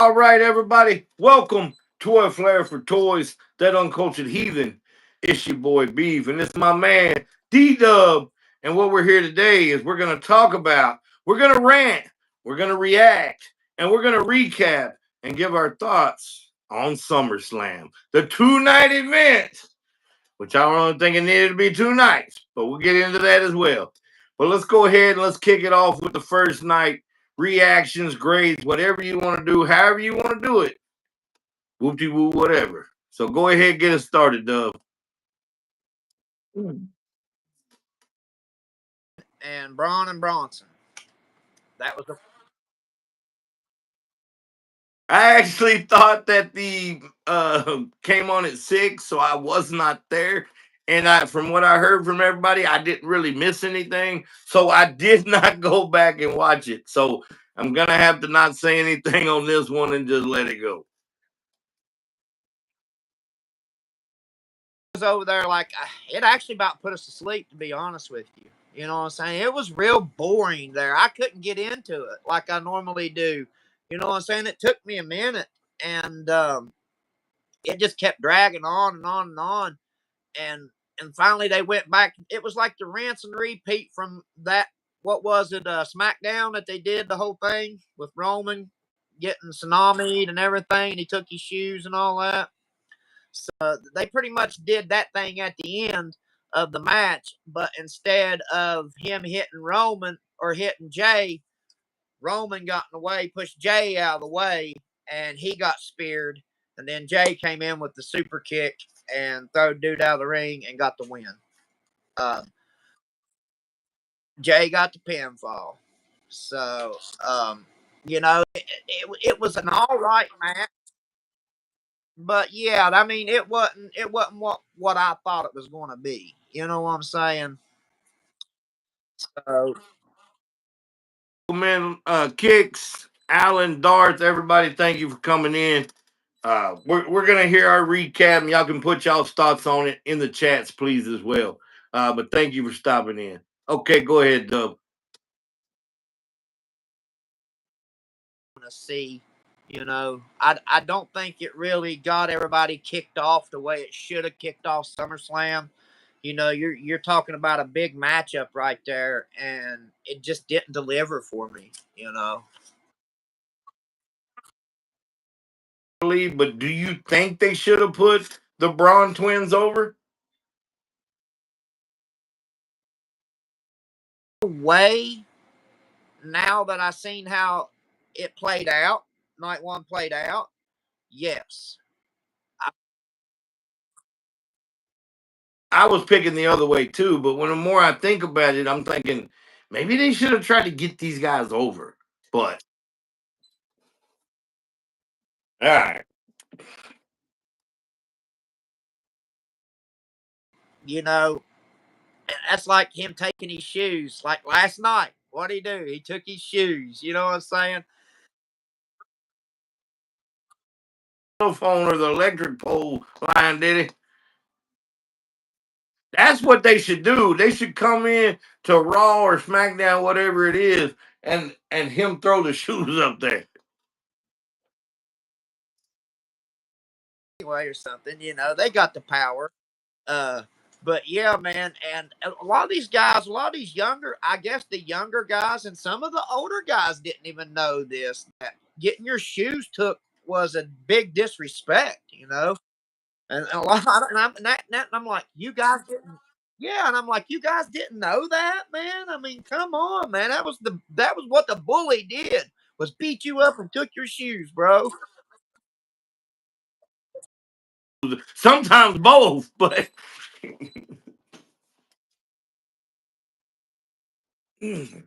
All right, everybody, welcome to a Flair for Toys, that uncultured heathen. It's your boy Beef, and it's my man D Dub. And what we're here today is we're going to talk about, we're going to rant, we're going to react, and we're going to recap and give our thoughts on SummerSlam, the 2 night event, which I don't think it needed to be 2 nights, but we'll get into that as well. But let's go ahead and let's kick it off with the first night reactions, grades, whatever you want to do, however you want to do it. Whoop de woo, whatever. So go ahead and get us started, Dub. And Braun and Bronson. That was the I actually thought that the came on at 6, so I was not there. And from what I heard from everybody, I didn't really miss anything. So I did not go back and watch it. So I'm gonna have to not say anything on this one and just let it go. was over there like it actually about put us to sleep, to be honest with you. You know what I'm saying? It was real boring there. I couldn't get into it like I normally do. You know what I'm saying? It took me a minute, and it just kept dragging on and on and on. And finally they went back. It was like the rinse and repeat from that. What was it? SmackDown that they did the whole thing with Roman getting tsunami and everything, and he took his shoes and all that. So they pretty much did that thing at the end of the match, but instead of him hitting Roman or hitting Jay, Roman got in the way, pushed Jay out of the way, and he got speared. And then Jay came in with the super kick and threw dude out of the ring and got the win. Uh, Jay got the pinfall. So, it was an all right match. But yeah, I mean, it wasn't what I thought it was going to be. You know what I'm saying? So Man, Kicks, Alan, Darth, everybody, thank you for coming in. We're gonna hear our recap, and y'all can put y'all's thoughts on it in the chats, please, as well. But thank you for stopping in. Okay, go ahead, Dub. to see, I don't think it really got everybody kicked off the way it should have kicked off SummerSlam. You're talking about a big matchup right there, and it just didn't deliver for me. But do you think they should have put the Braun twins over? Way now that I seen how it played out, night one played out, yes. I was picking the other way too, but when the more I think about it, I'm thinking maybe they should have tried to get these guys over. But all right, You know, that's like him taking his shoes. Like last night, what did he do? He took his shoes. You know what I'm saying? phone or the electric pole line, did it? That's what they should do. They should come in to Raw or SmackDown, whatever it is, and him throw the shoes up there. Anyway, or something. They got the power. Uh, but yeah, man, and a lot of these guys, a lot of these younger, I guess the younger guys and some of the older guys didn't even know this. That getting your shoes took was a big disrespect. And a lot, and I'm like, you guys didn't. Yeah, and I'm like, you guys didn't know that, man. I mean, come on, man. That was what the bully did was beat you up and took your shoes, bro. Sometimes both, but And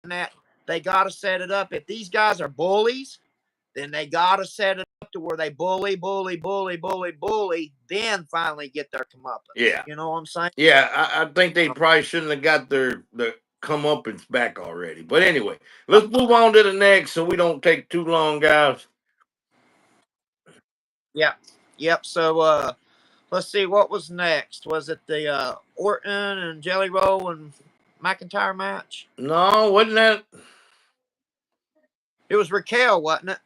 that they got to set it up. If these guys are bullies, then they got to set it up to where they bully, bully, bully, bully, bully, then finally get their comeuppance. yeah, You know what I'm saying? yeah. I think they probably shouldn't have got their comeuppance back already. But anyway, Uh, let's move on to the next, so we don't take too long, guys. yeah. Yep. So let's see what was next. Was it the Orton and Jelly Roll and McIntyre match? No, wasn't that? It was Raquel, wasn't it?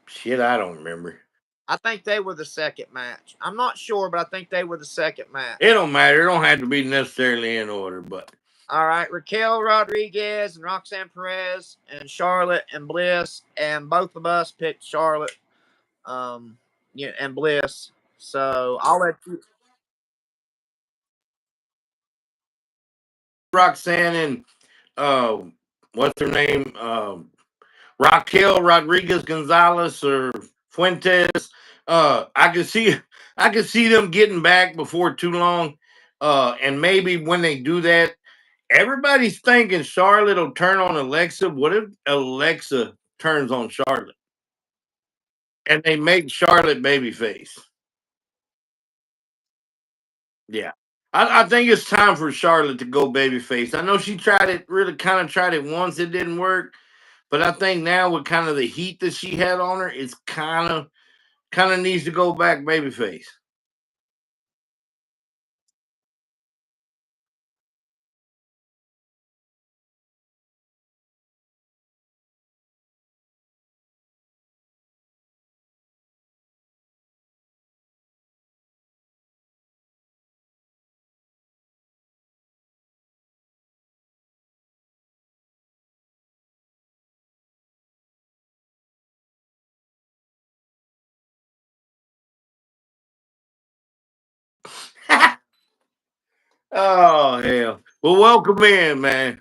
Shit, I don't remember. I think they were the second match. I'm not sure, but I think they were the second It match. don't matter. It don't have to be necessarily in order, but All right, Raquel Rodriguez and Roxanne Perez and Charlotte and Bliss, and both of us picked Charlotte, yeah, and Bliss. So I'll let you. Roxanne and uh, what's her name? Raquel Rodriguez Gonzalez or Fuentes. I could see them getting back before too long. And maybe when they do that, everybody's thinking Charlotte will turn on Alexa. What if Alexa turns on Charlotte and they make Charlotte babyface? Yeah. I think it's time for Charlotte to go babyface. I know she tried it, really kind of tried it once, it didn't work. But I think now with kind of the heat that she had on her, it's kind of needs to go back babyface. Oh hell. Well, welcome in, man.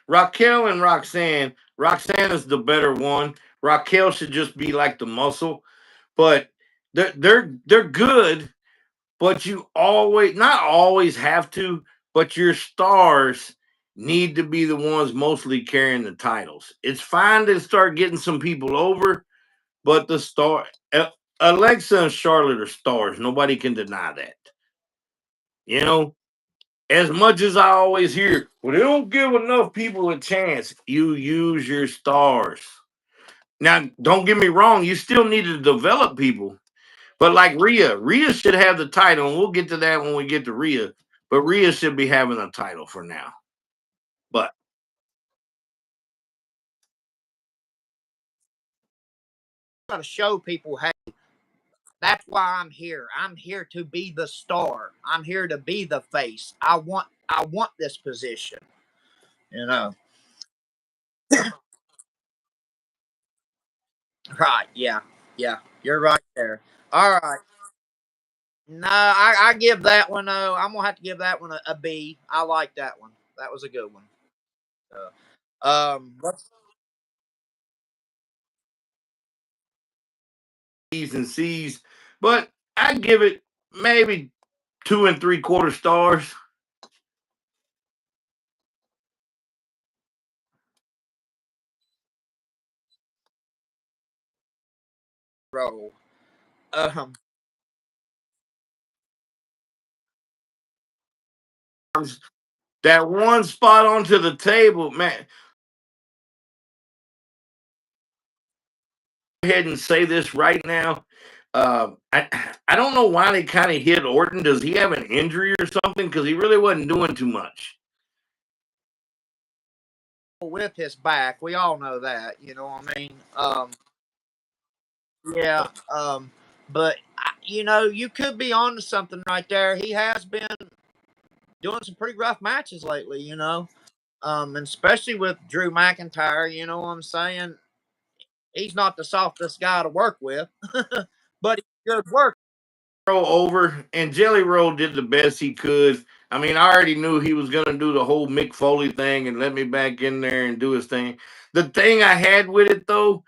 Raquel and Roxanne. Roxanne is the better one. Raquel should just be like the muscle, but they're good. But you always not always have to. But your stars need to be the ones mostly carrying the titles. It's fine to start getting some people over, but the star Alexa and Charlotte are stars. Nobody can deny that. You know, as much as I always hear, well, they don't give enough people a chance. You use your stars. Now, don't get me wrong, you still need to develop people. But like Rhea should have the title, and we'll get to that when we get to Rhea. But Rhea should be having a title for now. But Got to show people, hey, that's why I'm here. I'm here to be the star. I'm here to be the face. I want this position. You know. Right, yeah. Yeah. You're right there. All right. No, I give that one I'm gonna have to give that one a B. I like that one. That was a good one. Let's B's and C's. But I give it maybe 2 and 3/4 stars. roll. Um, That one spot onto the table, man. Go ahead and say this right now. I don't know why they kind of hit Orton. Does he have an injury or something? Because he really wasn't doing too much. with his back, we all know that. You know what I mean? Yeah. But you could be on to something right there. He has been doing some pretty rough matches lately. And especially with Drew McIntyre. You know what I'm saying? He's not the softest guy to work with, but he's good work. Roll over, and Jelly Roll did the best he could. I mean, I already knew he was going to do the whole Mick Foley thing and let me back in there and do his thing. The thing I had with it, though,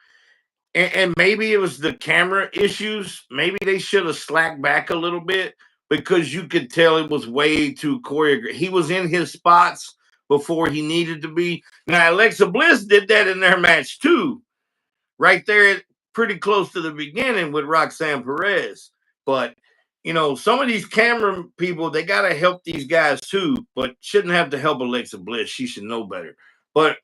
and maybe it was the camera issues. Maybe they should have slacked back a little bit because you could tell it was way too choreographed. He was in his spots before he needed to be. Now, Alexa Bliss did that in their match too, right there, pretty close to the beginning with Roxanne Perez. But some of these camera people, they got to help these guys too, but shouldn't have to help Alexa Bliss. She should know better. But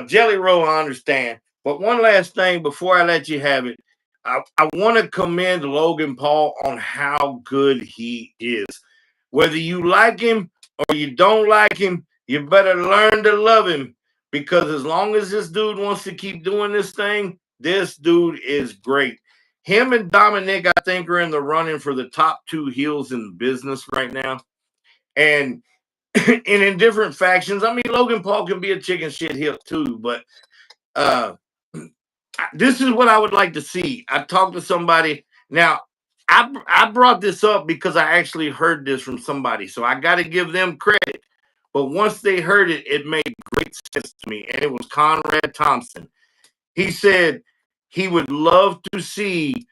Jelly Roll, I understand. But one last thing before I let you have it, I want to commend Logan Paul on how good he is. Whether you like him or you don't like him, you better learn to love him because as long as this dude wants to keep doing this dude is great. Him and Dominic, I think, are in the running for the top two heels in the business right now. And and in different factions. I mean, Logan Paul can be a chicken shit heel too, but uh this is what I would like to see. I talked to somebody. Now, I brought this up because I actually heard this from somebody, so I got to give them credit. But once they heard it, it made great sense to me, and it was Conrad Thompson. He said he would love to see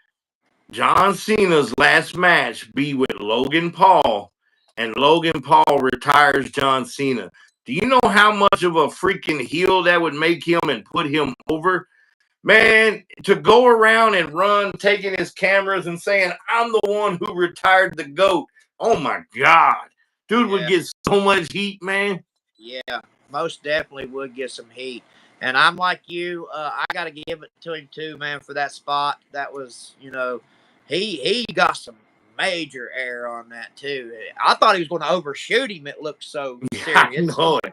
John Cena's last match be with Logan Paul, and Logan Paul retires John Cena. Do you know how much of a freaking heel that would make him and put him over? Man, to go around and run, taking his cameras and saying, I'm the one who retired the GOAT. Oh my God. Dude would Yeah, get so much heat, man. yeah, most definitely would get some heat. And I'm like you, I got to give it to him too, man, for that spot. That was, he got some major air on that too. I thought he was going to overshoot him. It looked so I serious. know it.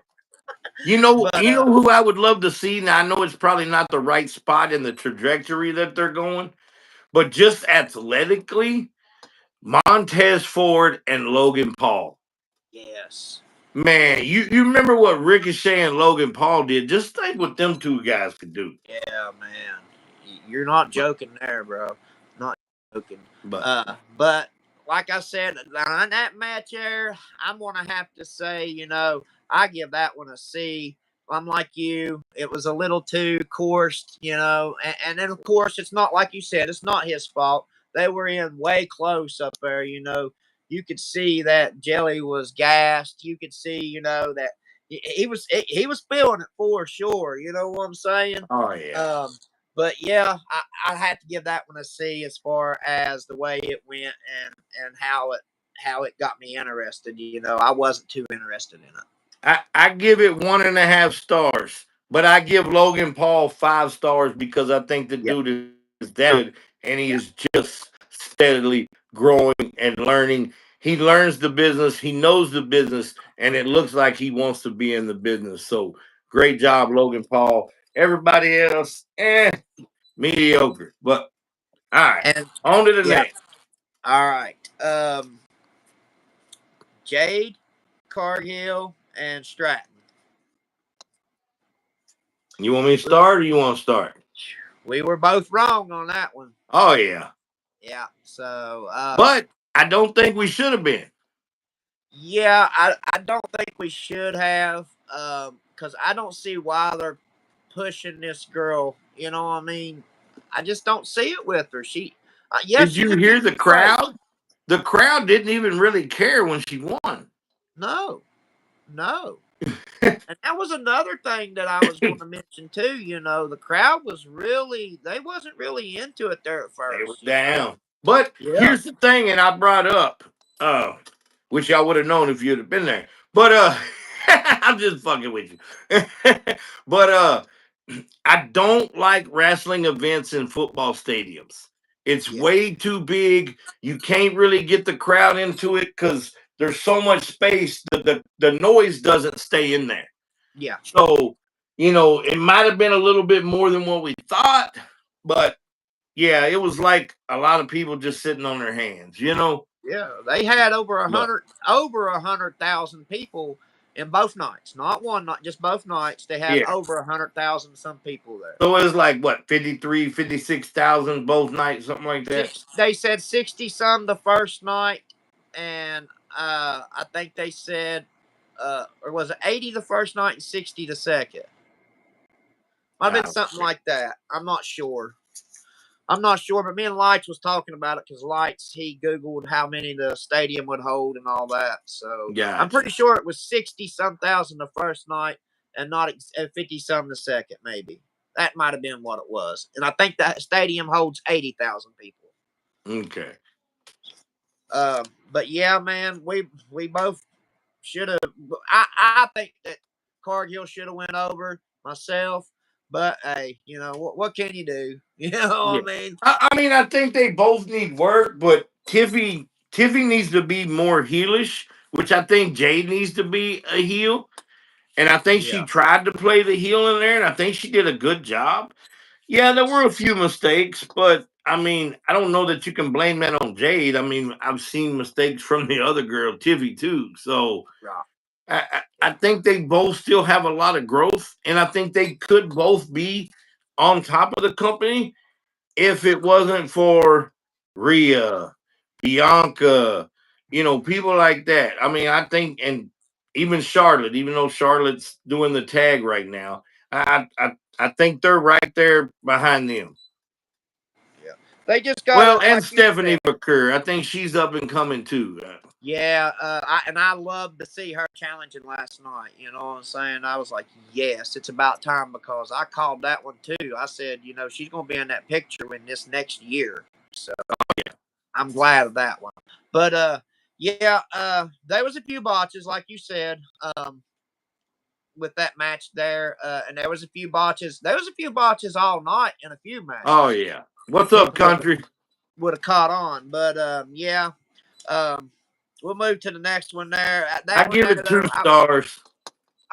You know, But you know who I would love to see. Now I know it's probably not the right spot in the trajectory that they're going, but just athletically, Montez Ford and Logan Paul. yes, Man, you remember what Ricochet and Logan Paul did? Just think what them two guys could do. yeah, man, you're not But joking there, bro. Not joking. but But like I said, on that match there, I'm gonna have to say, I give that one a C. I'm like you. It was a little too coursed, and then of course it's not like you said, it's not his fault. They were in way close up there, You could see that Jelly was gassed. You could see, that he was feeling it for sure. You know what I'm saying? oh yeah. Um, but yeah, I have to give that one a C as far as the way it went and how it got me interested. I wasn't too interested in it. I give it 1.5 stars, but I give Logan Paul 5 stars because I think the Yeah, dude is that good and he yeah, is just steadily growing and learning. He learns the business, he knows the business, and it looks like he wants to be in the business. So great yeah. job, Logan Paul. Everybody else, mediocre. But all right, And on to the yeah, next. all right. Jade, Cargill, and Stratton. You want me to We were, start or you want to start? we were both wrong on that one. Oh yeah. Yeah. So But I don't think we should have been. yeah, I don't think we should have, because I don't see why they're pushing this girl. You know what I mean? I just don't see it with her. Yeah, Did she's you a hear good the fight. crowd? The crowd didn't even really care when she won. No, no. And that was another thing that I was going to mention too. The crowd they wasn't really into it there at They were first. down. But Yeah, here's the thing, and I brought up, which y'all would have known if you'd have been there. But I'm just fucking with you. But I don't like wrestling events in football stadiums. It's yeah, way too big. You can't really get the crowd into it because there's so much space. The noise doesn't stay in there. yeah. So, it might have been a little bit more than what we thought, but yeah, it was like a lot of people just sitting on their hands. Yeah, they had But over 100,000 people in both nights. Not one night, just both nights. They had yeah. over 100,000 some people there. So it was like what, 53, 56,000 both nights, something like that. They said 60 some the first night, and I think they said, or was it 80 the first night and 60 the second? Might have been Oh, something man. like that. I'm not sure. I'm not sure, but me and Lights was talking about it because Lights he googled how many the stadium would hold and all that. So I'm Gotcha. pretty sure it was 60 some thousand the first night and not 50 some the second. Maybe that might have been what it was. And I think that stadium holds 80,000 people. Okay. But yeah, man, we both should have. I think that Cargill should have went over myself. But hey, what can you do? You know Yeah. what I mean? I mean, I think they both need work, but Tiffy needs to be more heelish, which I think Jade needs to be a heel. And I think she Yeah, tried to play the heel in there, and I think she did a good job. Yeah, there were a few mistakes, but I mean, I don't know that you can blame that on Jade. I mean, I've seen mistakes from the other girl, Tiffy, too. So right. I think they both still have a lot of growth, and I think they could both be on top of the company if it wasn't for Rhea, Bianca, people like that. I mean, I think, and even Charlotte, even though Charlotte's doing the tag right now, I think they're right there behind them. Yeah, they just got Well, to, and like you Stephanie said. McCurr, I think she's up and coming too. Yeah, I love to see her challenging last night. You know what I'm saying? I was like, yes, it's about time because I called that one too. I said, she's going to be in that picture in this next year. So I'm glad of that one. But yeah, there was a few botches, like you said, with that match there, and there was a few botches. There was a few botches all night in a few Oh matches. yeah, what's up, People country? would have caught on, but yeah, um, we'll move to the next one there. I That one give there, it two though. stars.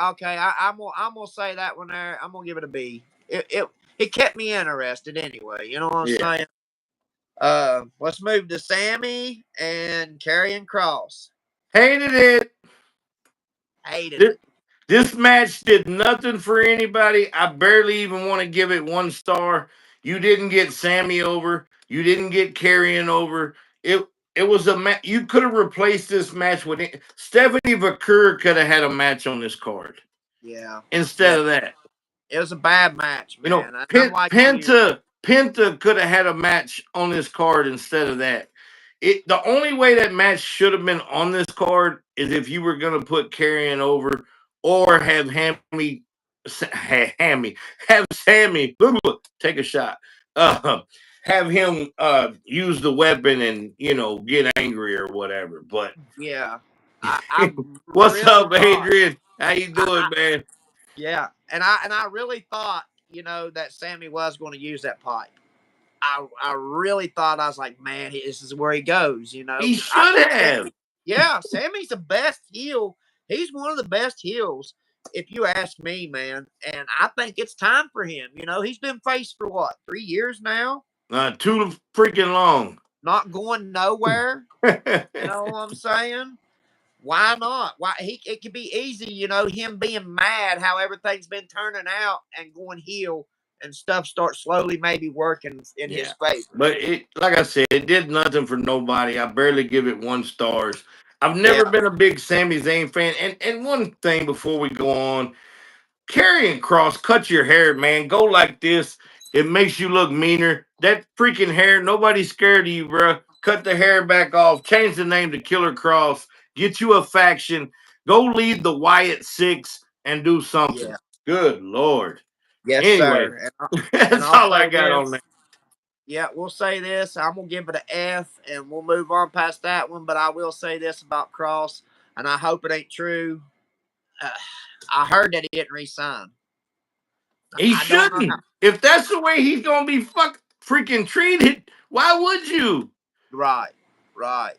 Okay, I'm gonna say that one there. I'm gonna give it a B. It kept me interested anyway. You know what I'm Yeah, saying? Let's move to Sammy and Karrion Cross. hated it. Hated This, it. this match did nothing for anybody. I barely even want to give it 1 star. You didn't get Sammy over. You didn't get Carrion over. It was a match. You could have replaced this match with Stephanie Vakur could have had a match on this card Yeah, instead yeah. of that. It was a bad match, You know, man. And I'm like you. Penta could have had a match on this card instead of that. The only way that match should have been on this card is if you were going to put Carrion over or have have Sammy take a shot. Uh, have him use the weapon and get angry or whatever. But Yeah, I what's really up, thought. Adrian? How you I doing, man? Yeah, and I really thought that Sammy was going to use that pipe. I really thought. I was like, man, this is where he goes. He Because I should think have. Sammy's the best heel. He's one of the best heels, if you ask me, man. And I think it's time for him. He's been faced for what, 3 years now, Too freaking long. not going nowhere. You know what I'm saying? Why not? Why it could be easy, him being mad how everything's been turning out and going heel and stuff starts slowly maybe working in his Yeah. favor. But like I said, it did nothing for nobody. I barely give it 1 stars. I've Yeah, never been a big Sami Zayn fan. And one thing before we go on, Karrion Cross, cut your hair, man. Go like this. It makes you look meaner. That freaking hair, nobody's scared of you, bro. Cut the hair back off. Change the name to Killer Cross. Get you a faction. Go lead the Wyatt Six and do something. yeah, Good Lord. yes, Anyway, sir. And that's I'll all I say got on that. this. Yeah, we'll say this. I'm gonna give it an F, and we'll move on past that one. But I will say this about Cross, and I hope it ain't true. Uh, I heard that he didn't resign. He I don't know how. shouldn't. If that's the way he's gonna be freaking treated, why would you? Right, right.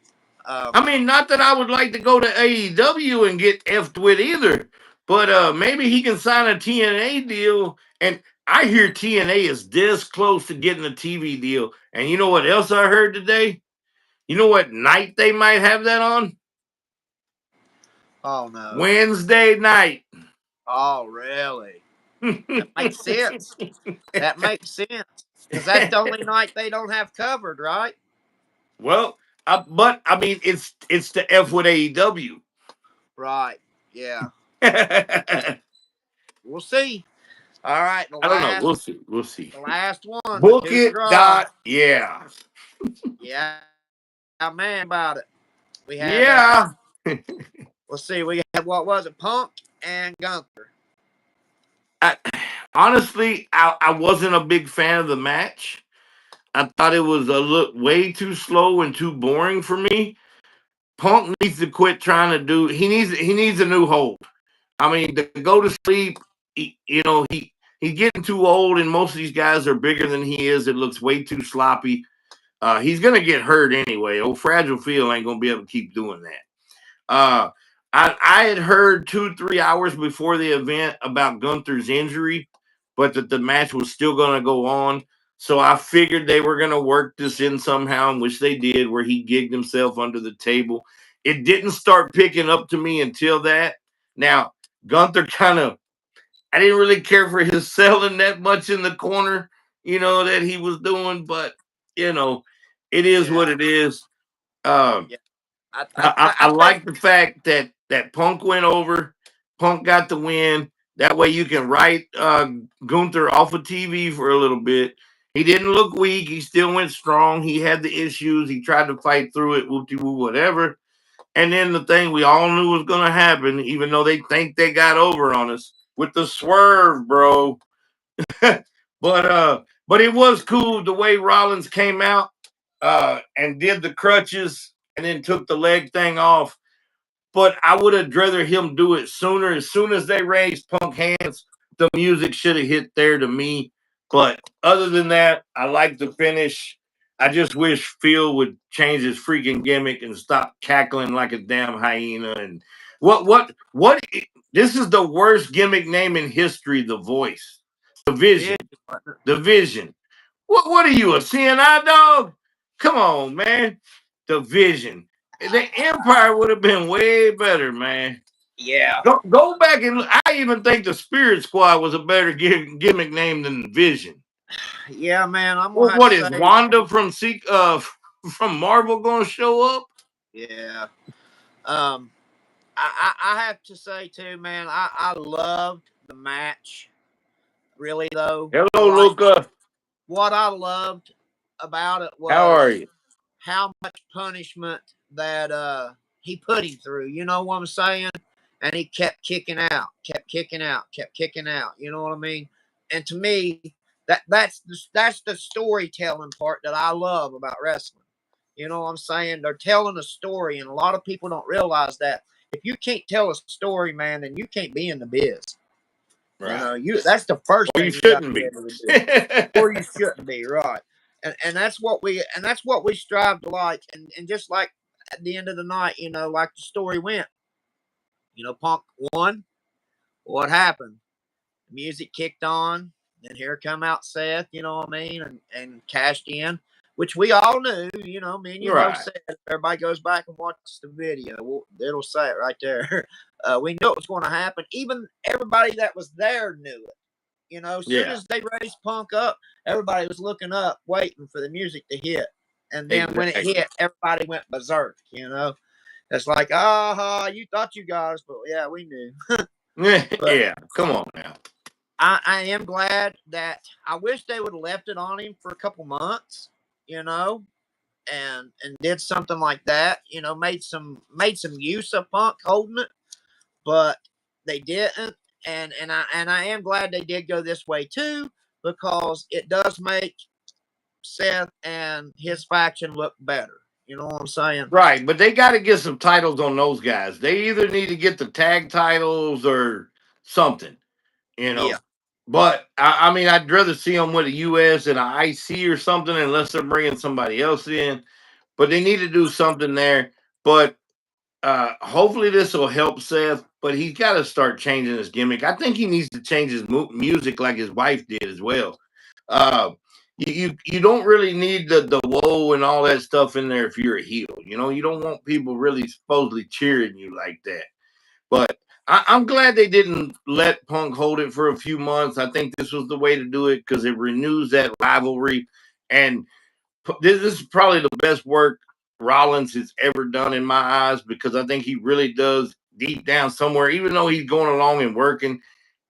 I mean, not that I would like to go to AEW and get effed with either, but maybe he can sign a TNA deal. And I hear TNA is this close to getting a TV deal. And you know what else I heard today? You know what night they might have that on? Oh no. Wednesday night. Oh really? That makes sense. That makes sense because that's the only night they don't have covered, right? Well, but I mean, it's the F with AEW. Right. Yeah. I We'll see. All right. The don't know. We'll last, see. We'll see. the last one, the Book coup de it. grace. Dot. Yeah. Yeah, man, about it. We had. Yeah. Let's see. We had what was it? Punk and Gunther. I, honestly, I wasn't a big fan of the match. I thought it was a look way too slow and too boring for me. Punk needs to quit trying to do. He needs a new hold. I mean, to go to sleep. He's getting too old, and most of these guys are bigger than he is. It looks way too sloppy. He's gonna get hurt anyway. Old Fragile Phil ain't gonna be able to keep doing that. Uh, I had heard 2 3 hours before the event about Gunther's injury, but that the match was still gonna go on. So I figured they were gonna work this in somehow, in which they did, where he gigged himself under the table. It didn't start picking up to me until that. Now Gunther kind of, I didn't really care for his selling that much in the corner, that he was doing, but you know, it is what Yeah, it is. Um, yeah. I I, I I think like the fact that Punk went over. Punk got the win. That way you can write Gunther off of TV for a little bit. He didn't look weak. He still went strong. He had the issues. He tried to fight through it, whoop de woo, whatever. And then the thing we all knew was going to happen, even though they think they got over on us with the swerve, bro. But it was cool the way Rollins came out and did the crutches and then took the leg thing off. But I would have rather him do it sooner. As soon as they raised Punk hands, the music should have hit there to me. But other than that, I like the finish. I just wish Phil would change his freaking gimmick and stop cackling like a damn hyena. And what? This is the worst gimmick name in history. The Voice, the it Vision, is. the Vision. What are you, a CNI dog? Come on, man. The Vision. The Empire would have been way better, man. Yeah, Go back and look. I even think the Spirit Squad was a better gimmick name than the Vision. yeah, man. I'm gonna What, have to what is say, Wanda from Marvel gonna show up? yeah. Um, I have to say too, man. I loved the match. Really though, I Hello, like Luca. what I loved about it How are was you? how much punishment that he put him through. You know what I'm saying? And he kept kicking out, kept kicking out, kept kicking out. You know what I mean? And to me, that's the storytelling part that I love about wrestling. You know what I'm saying? They're telling a story, and a lot of people don't realize that. If you can't tell a story, man, then you can't be in the biz. You Right. know, that's the first Or you thing you got to shouldn't be be. able to do, or you shouldn't be, right? And that's what we strive to like, and just like at the end of the night, like the story went, Punk won. What happened? The music kicked on, and here come out Seth, you know what I mean, and cashed in, which we all knew, me and you both Right. said. Everybody goes back and watches the video, it'll say it right there. We knew it was going to happen. Even everybody that was there knew it. As soon Yeah. as they raised Punk up, everybody was looking up, waiting for the music to hit. And then when it Exactly. hit, everybody went berserk. It's like, aha, you thought you got us, but yeah, we knew. But Yeah. Come on now. I am glad that I wish they would have left it on him for a couple months, you know, and did something like that, made some use of Punk holding it, but they didn't. And I am glad they did go this way too, because it does make Seth and his faction look better. You know what I'm saying? Right, but they got to get some titles on those guys. They either need to get the tag titles or something, you Yeah, know. But I mean, I'd rather see them with a US and an IC or something, unless they're bringing somebody else in. But they need to do something there. But hopefully, this will help Seth. But he's got to start changing his gimmick. I think he needs to change his music like his wife did as well. Uh, you don't really need the whoa and all that stuff in there if you're a heel. You don't want people really supposedly cheering you like that. But I'm glad they didn't let Punk hold it for a few months. I think this was the way to do it because it renews that rivalry. And this is probably the best work Rollins has ever done in my eyes, because I think he really does deep down somewhere, even though he's going along and working,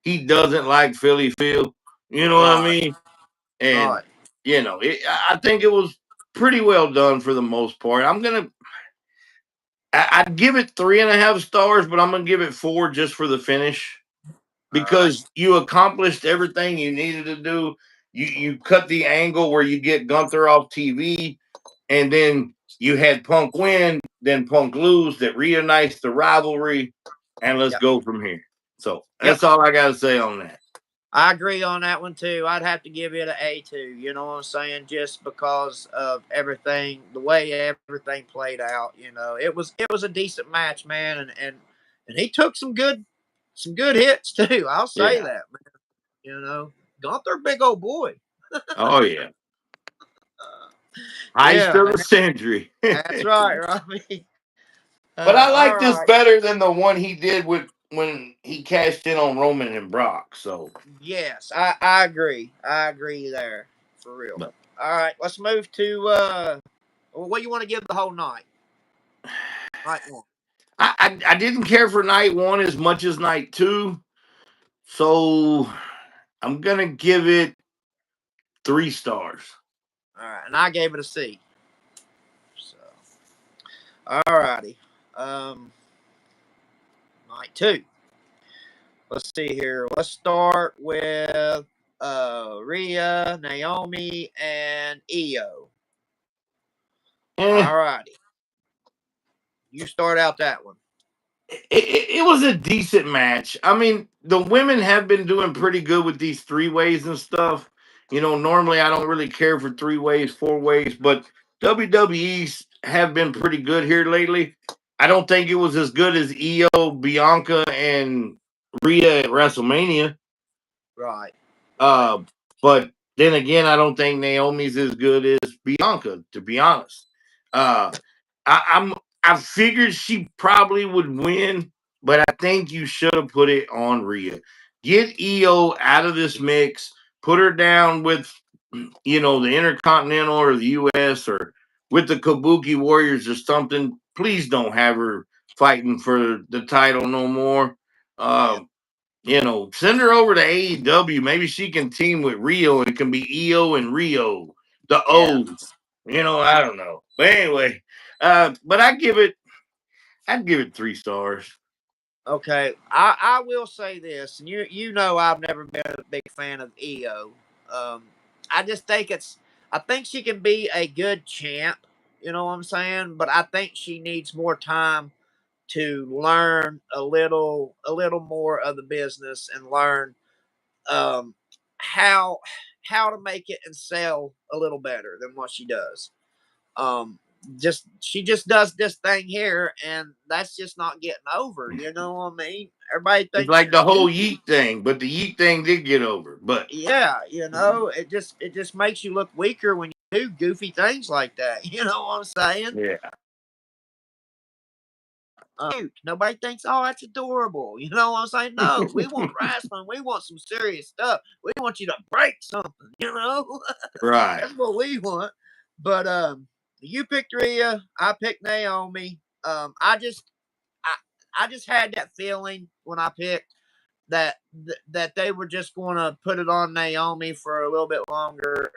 he doesn't like Philly Phil. You know what I right, mean? And right. I think it was pretty well done for the most part. I'd give it 3.5 stars, but I'm gonna give it 4 just for the finish, All right. because you accomplished everything you needed to do. You cut the angle where you get Gunther off TV, and then you had Punk win, then Punk lose. That reunites the rivalry, and let's Yep. go from here. So Yep. that's all I got to say on that. I agree on that one too. I'd have to give it an A two. You know what I'm saying? Just because of everything, the way everything played out. It was a decent match, man, and he took some good hits too. I'll say Yeah. that, man. Gunther, big old boy. Oh yeah. Uh, Heist yeah, of man. the century. That's right, Robbie. But I All like this right. better than the one he did with when he cashed in on Roman and Brock. So, Yes, I agree. I agree there for real. but All right, let's move to what you want to give the whole night. Night one. I didn't care for night one as much as night two. So I'm gonna give it 3 stars. All right, and I gave it a C. So, all righty. Um, night two. Let's see here. Let's start with Rhea, Naomi, and Io. Eh, All righty. You start out that one. it was a decent match. I mean, the women have been doing pretty good with these 3 ways and stuff. Normally I don't really care for 3 ways, 4 ways, but WWE's have been pretty good here lately. I don't think it was as good as Io, Bianca, and Rhea at WrestleMania. Right. Right. Uh, but then again, I don't think Naomi's as good as Bianca, to be honest. Uh, I'm I figured she probably would win, but I think you should have put it on Rhea. Get Io out of this mix, put her down with the Intercontinental or the US or with the Kabuki Warriors or something. Please don't have her fighting for the title no more. Yeah. Um, send her over to AEW. Maybe she can team with Rio and it can be EO and Rio, the Yeah. O's. I don't know. But anyway, but I'd give it 3 stars. Okay, I will say this, and you know I've never been a big fan of EO. Um, I just think I think she can be a good champ. You know what I'm saying? But I think she needs more time to learn a little more of the business and learn um, how how to make it and sell a little better than what she does. Um, just she just does this thing here, and that's just not getting over. You know what I mean? Everybody It's thinks like she's the whole goofy. Yeet thing, but the Yeet thing did get over. But Yeah, it just makes you look weaker when you do goofy things like that. You know what I'm saying? yeah, Cute. Nobody thinks, oh, that's adorable. You know what I'm saying? No, we want wrestling. We want some serious stuff. We want you to break something. You know, right. that's what we want. But you picked Rhea. I picked Naomi. I I just had that feeling when I picked that they were just going to put it on Naomi for a little bit longer.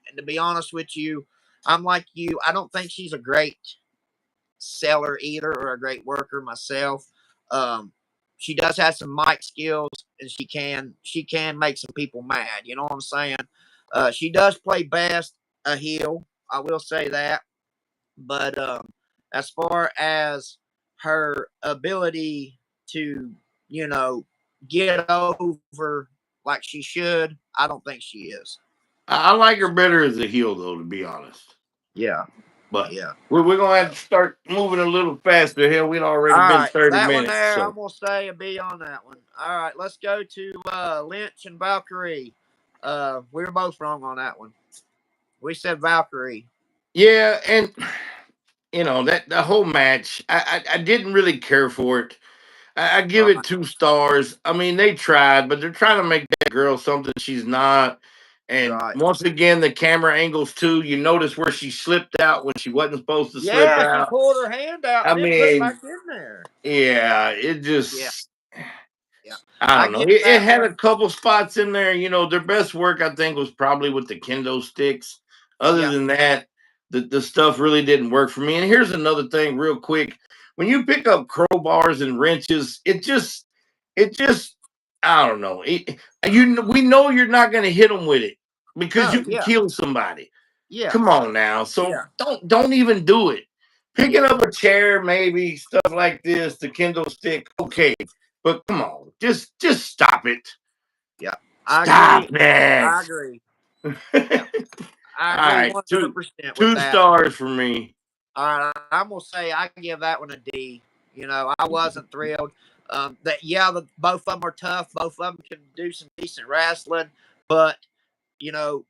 And to be honest with you, I'm like you. I don't think she's a great seller either or a great worker myself. Um, she does have some mic skills and she can make some people mad. You know what I'm saying? She does play best a heel. I will say that. But as far as her ability to, you know, get over like she should, I don't think she is. I like her better as a heel, though, to be honest. Yeah, But yeah. we're gonna have to start moving a little faster. Hell, we'd already All been right, 30 minutes. I'm So gonna say a B on that one. All right, let's go to Lynch and Valkyrie. We were both wrong on that one. We said Valkyrie. yeah, and that the whole match, I didn't really care for it. I give it Right, 2 stars. I mean, they tried, but they're trying to make that girl something she's not. And right. once again, the camera angles too. You notice where she slipped out when she wasn't supposed to slip Yeah, she out. pulled her hand out I and then put it mean, back in there. yeah, it Yeah, just yeah. I I don't know. get It that had a one. couple spots in there. Their best work I think was probably with the kendo sticks. Other Yeah. than that, the stuff really didn't work for me. And here's another thing, real quick: when you pick up crowbars and wrenches, it just I don't know. We know you're not going to hit them with it because No. you can Yeah. kill somebody. Yeah. Come on now. So Yeah. don't even do it. Picking Yeah. up a chair, maybe stuff like this, the Kindle stick, okay. But come on, just stop it. Yeah. I Stop agree. it. I agree. All Yep. I agree right, 100% with two that. stars for me. All right, I'm gonna say I give that one a D. You know, I wasn't thrilled. That yeah, both of them are tough. Both of them can do some decent wrestling, but you know,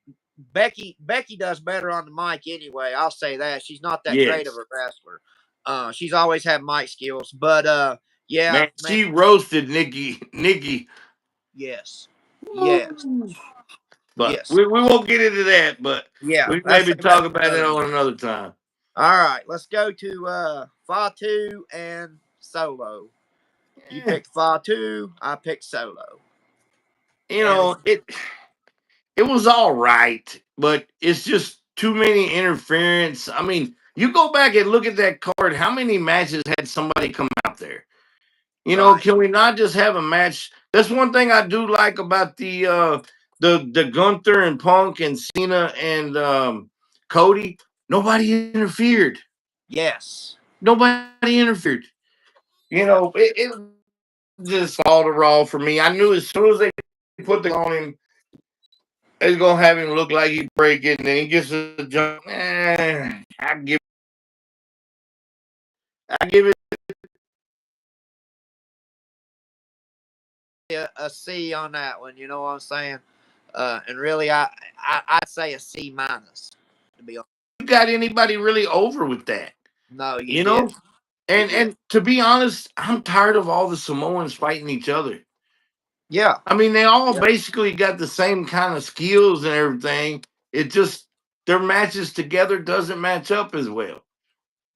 Becky does better on the mic anyway. I'll say that she's not that great of Yes. a wrestler. She's always had mic skills, but yeah, Man, man, she roasted Nikki. yes, yes, Woo. But yes, we won't get into that, but yeah. we Let's maybe save that talk for about it another on day. another time. All right, let's go to Fatu and Solo. You Eh, picked Fatu, I picked Solo, you and know, it was all right, but it's just too many interference. I mean, you go back and look at that card. How many matches had somebody come out there? You know, right, can we not just have a match? That's one thing I do like about the Gunther and Punk and Cena and Cody. Nobody interfered. yes, Nobody interfered. You know, it just all the raw for me. I knew as soon as they put the on him, they're gonna have him look like he break it, and then he gets a jump. I give it. a C on that one. You know what I'm saying? And really, I'd say a C minus. To be honest, You got anybody really over with that? no, you You know, didn't. You did. and to be honest, I'm tired of all the Samoans fighting each other. Yeah, I mean, they all yeah. basically got the same kind of skills and everything. It just their matches together doesn't match up as well.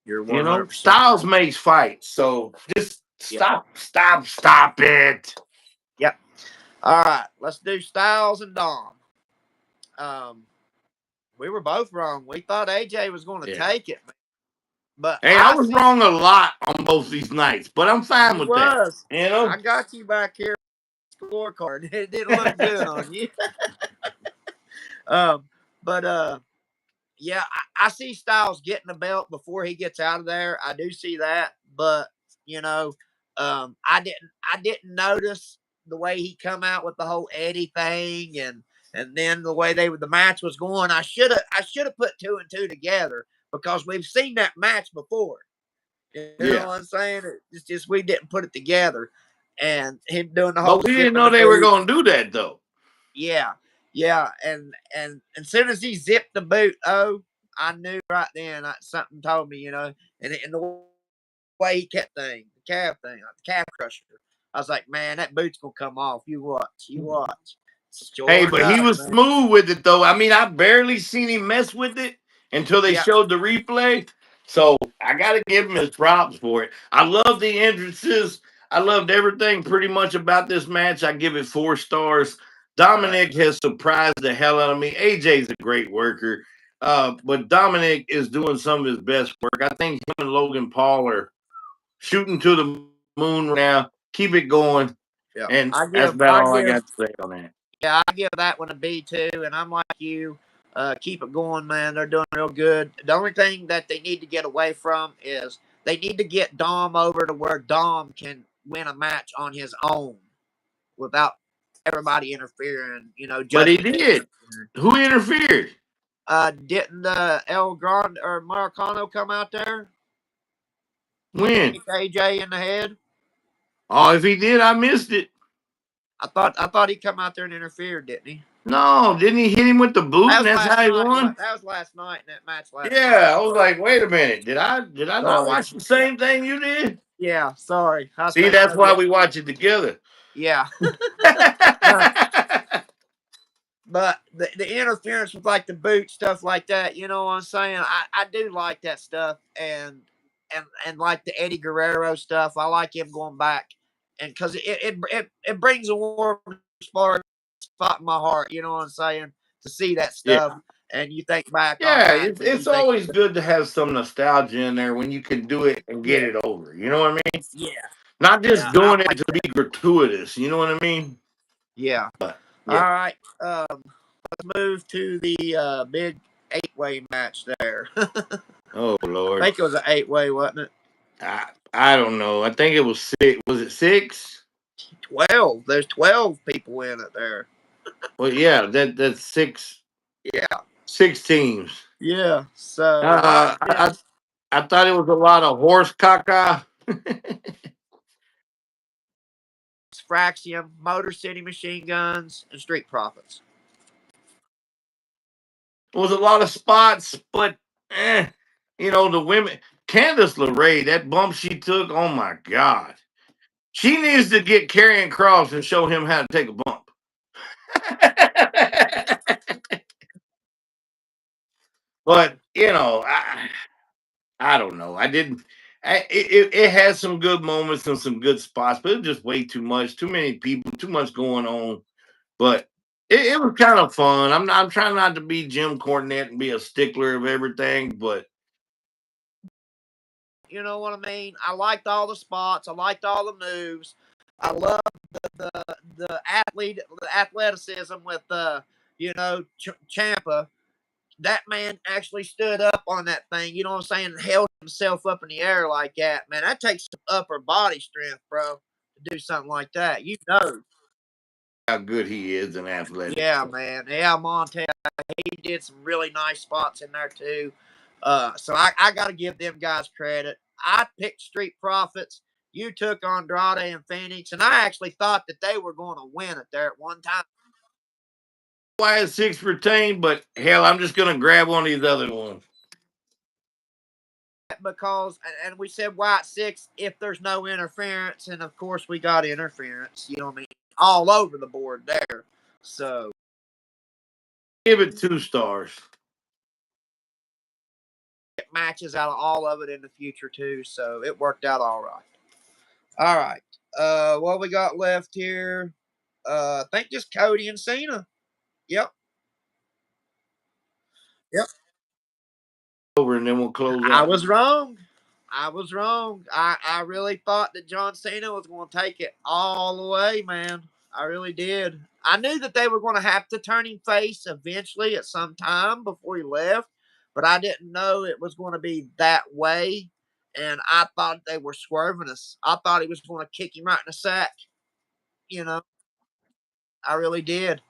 You're You know, 100% styles right. makes fights. So just Yep. stop it. Yep. All right, let's do Styles and Dom. Um, we were both wrong. We thought AJ was going to Yeah. take it, but Hey, I I was see wrong a lot on both these nights, but I'm fine you with that. was. You know? I got you back here. Scorecard. It didn't look good on you. um, but yeah, I see Styles getting the belt before he gets out of there. I do see that, but you know, I didn't notice the way he come out with the whole Eddie thing, and then the way the match was going. I should have put two and two together because we've seen that match before. You know Yeah. what I'm saying? It's just we didn't put it together, and him doing the whole But we didn't zipping know the they were boot. gonna do that though. Yeah, yeah, and as soon as he zipped the boot, oh, I knew right then. Something told me, and the way he kept like the calf crusher. I was like, man, that boot's gonna come off. You watch, you watch. Hey, Sure but he enough, was man. smooth with it though. I mean, I barely seen him mess with it until they Yeah, showed the replay. So I gotta give him his props for it. I love the entrances. I loved everything pretty much about this match. I give it 4 stars. right. Dominic has surprised the hell out of me. AJ's a great worker. But Dominic is doing some of his best work. I think him and Logan Paul are shooting to the moon right now. Keep it going. Yeah, And I that's give, about I all I give, got to say on that. yeah, I give that one a B too. And I'm like you. Keep it going, man. They're doing real good. The only thing that they need to get away from is they need to get Dom over to where Dom can win a match on his own without everybody interfering. But he Judgment Day did. interfering. Who interfered? Didn't El Grande or Marcano come out there and When? kick AJ in the head? Oh, if he did, I missed it. I thought he come out there and interfered, didn't he? No, didn't he hit him with the boot That and was that's last how he night. won? That was last night in that match last night. Yeah, I was Sorry. like, wait a minute. Did I not Sorry. watch the same thing you did? Yeah, sorry. I was See, thinking that's of why it. we watch it together. Yeah. But the interference with like the boot stuff like that, you know what I'm saying? I do like that stuff, and like the Eddie Guerrero stuff. I like him going back, and because it brings a warm spot in my heart. You know what I'm saying? To see that Yeah. stuff, and you think back on Yeah, that, it's and you it's think, always good to have some nostalgia in there when you can do it and get yeah, it over. You know what I mean? yeah, Not just yeah, I doing it like to be that. gratuitous. You know what I mean? Yeah. But All yeah. right. Let's move to the big eight-way match there. Oh I Lord. think it was an eight-way, wasn't it? I don't know. I think it was 6. Was it 6? 12. There's 12 people in it there. Well, yeah, that's Yeah, six teams. yeah. So Uh, watch I, I this. I thought it was a lot of horse caca. Fraxium, Motor City Machine Guns, and Street Profits. It was a lot of spots, but the women. Candice LeRae, that bump she took, oh my God. She needs to get Karrion Cross and show him how to take a bump. But I don't know. I didn't. It had some good moments and some good spots, but it was just way too much. Too many people. Too much going on. But it was kind of fun. I'm trying not to be Jim Cornette and be a stickler of everything, but You know what I mean? I liked all the spots. I liked all the moves. I love the athleticism with Champa. That man actually stood up on that thing. You know what I'm saying? And held himself up in the air like that. Man, that takes some upper body strength, bro, to do something like that. You know. how good he is in athletics. Yeah, man. Yeah, Montez. He did some really nice spots in there too. So I got to give them guys credit. I picked Street Profits. You took Andrade and Phoenix, and I actually thought that they were going to win it there at one time. Why is six retained? But hell, I'm just gonna grab one of these other ones. Because, and we said why at six if there's no interference, and of course we got interference. You know what I mean? All over the board there. So Give it 2 stars. it matches out of all of it in the future too. So it worked out all right. All right. What we got left here? I think just Cody and Cena. Yep. Yep. Over and then we'll close I out. was wrong. I was wrong. I really thought that John Cena was going to take it all the way, man. I really did. I knew that they were going to have to turn him face eventually at some time before he left, but I didn't know it was going to be that way. And I thought they were swerving us. I thought he was going to kick him right in the sack. You know, I really did.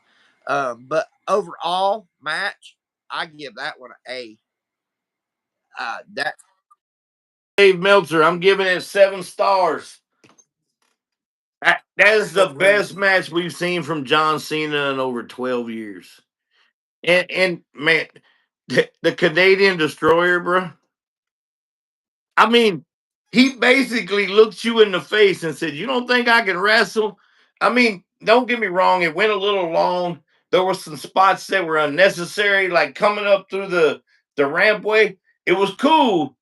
But overall match, I give that one an A. That Dave Meltzer, I'm giving it 7 stars. That is the best agreed. match we've seen from John Cena in over 12 years. And man, the Canadian Destroyer, bro. I mean, he basically looked you in the face and said, "You don't think I can wrestle?" I mean, don't get me wrong, it went a little long. There were some spots that were unnecessary, like coming up through the rampway. It was cool,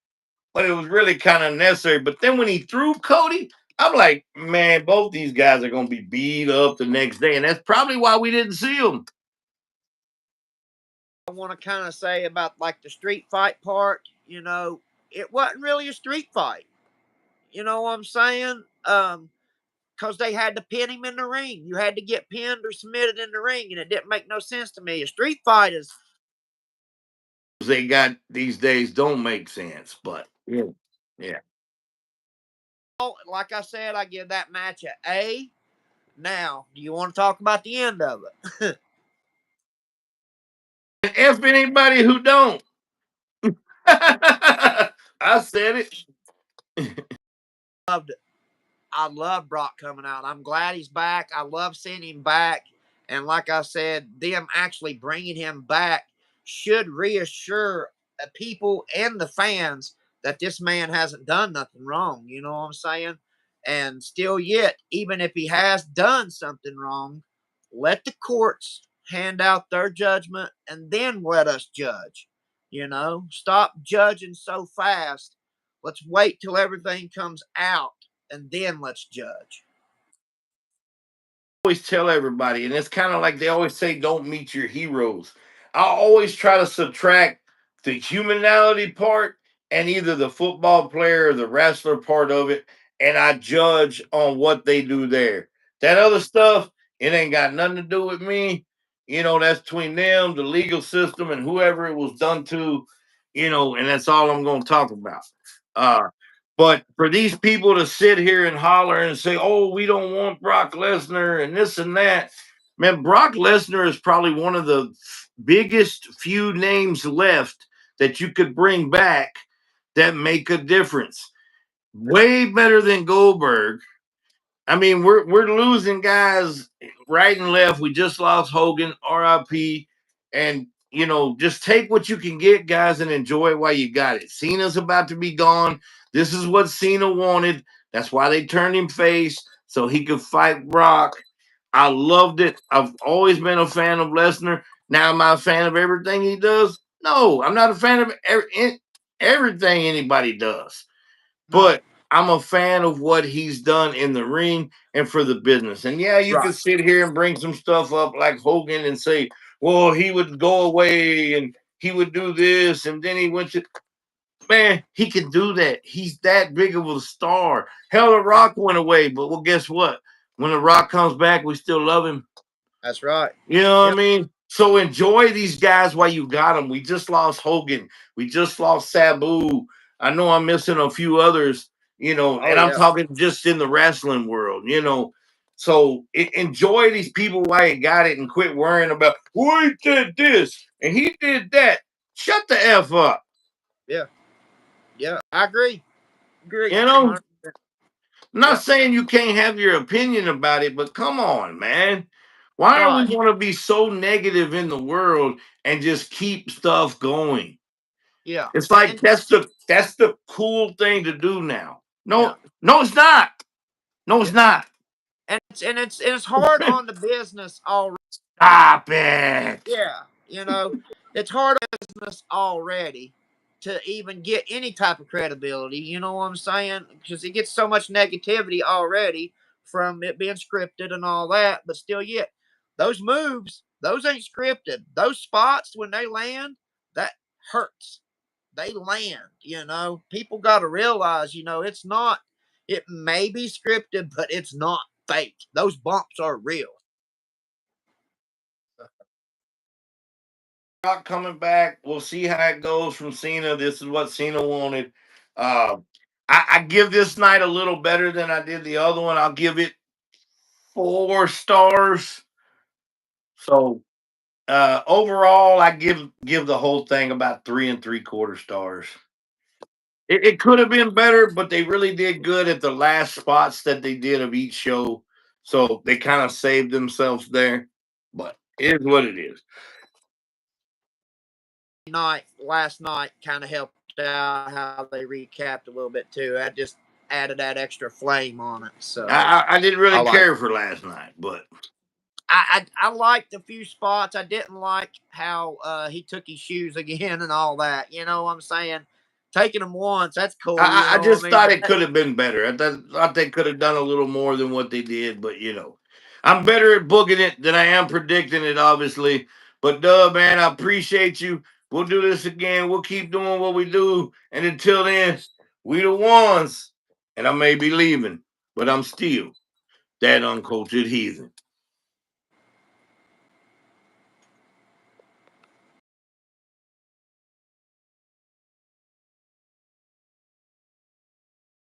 but it was really kind of necessary. But then when he threw Cody, I'm like, man, both these guys are gonna be beat up the next day, and that's probably why we didn't see them. I want to kind of say about like the street fight part. It wasn't really a street fight. You know what I'm saying? Because they had to pin him in the ring. You had to get pinned or submitted in the ring, and it didn't make no sense to me. A street fight is, They got these days don't make sense, but yeah, yeah. like I said, I give that match a A. Now, do you want to talk about the end of it? And if anybody who don't, I said it. Loved it. I love Brock coming out. I'm glad he's back. I love seeing him back. And like I said, them actually bringing him back should reassure people and the fans that this man hasn't done nothing wrong. You know what I'm saying? And still, yet, even if he has done something wrong, let the courts hand out their judgment and then let us judge. Stop judging so fast. Let's wait till everything comes out and then let's judge. Always tell everybody, and it's kind of like they always say, don't meet your heroes. I always try to subtract the humanality part and either the football player or the wrestler part of it, and I judge on what they do there. That other stuff, it ain't got nothing to do with me. That's between them, the legal system, and whoever it was done to, and that's all I'm going to talk about. Uh, but for these people to sit here and holler and say, "Oh, we don't want Brock Lesnar and this and that," Man, Brock Lesnar is probably one of the biggest few names left that you could bring back that make a difference. Way better than Goldberg. I mean, we're losing guys right and left. We just lost Hogan, RIP, and just take what you can get, guys, and enjoy it while you got it. Cena's about to be gone. This is what Cena wanted. That's why they turned him face so he could fight Brock. I loved it. I've always been a fan of Lesnar. Now, am I a fan of everything he does? No, I'm not a fan of everything anybody does. No. But I'm a fan of what he's done in the ring and for the business. And yeah, you Right. can sit here and bring some stuff up like Hogan and say, well, he would go away and he would do this. And then he went to, man, he can do that. He's that big of a star. Hell, The Rock went away. But well, guess what? When The Rock comes back, we still love him. That's right. You know what I Yep. mean? So enjoy these guys while you got them. We just lost Hogan. We just lost Sabu. I know I'm missing a few others, Oh and I'm yeah. talking just in the wrestling world. So enjoy these people while you got it and quit worrying about, well, he did this and he did that. Shut the F up. Yeah. Yeah. I agree. Agree. You know, 100%. I'm not Yep. saying you can't have your opinion about it, but come on, man. Why are we Right. going to be so negative in the world and just keep stuff going? Yeah. It's like And that's the cool thing to do now. yeah. No, no, it's not. No, it's Yeah. not. And it's hard on the business already. Stop it. Yeah. It's hard on business already to even get any type of credibility. You know what I'm saying? Because it gets so much negativity already from it being scripted and all that. But still, yet those moves, those ain't scripted. Those spots when they land, that hurts. They land. People got to realize. It's not. It may be scripted, but it's not fake. Those bumps are real. Rock coming back. We'll see how it goes from Cena. This is what Cena wanted. Uh, I give this night a little better than I did the other one. I'll give it 4 stars. So overall, I give the whole thing about 3 and 3/4 stars. It could have been better, but they really did good at the last spots that they did of each show. So they kind of saved themselves there. But it is what it is. Last night kind of helped out how they recapped a little bit too. That just added that extra flame on it. So I didn't I really like. care for last night, but I liked a few spots. I didn't like how he took his shoes again and all that. You know what I'm saying? Taking them once, that's cool. You I know what I just mean? thought But it could have been better. Thought they could have done a little more than what they did, but I'm better at booking it than I am predicting it, obviously. But man, I appreciate you. We'll do this again. We'll keep doing what we do. And until then, we the ones. And I may be leaving, but I'm still that uncultured heathen.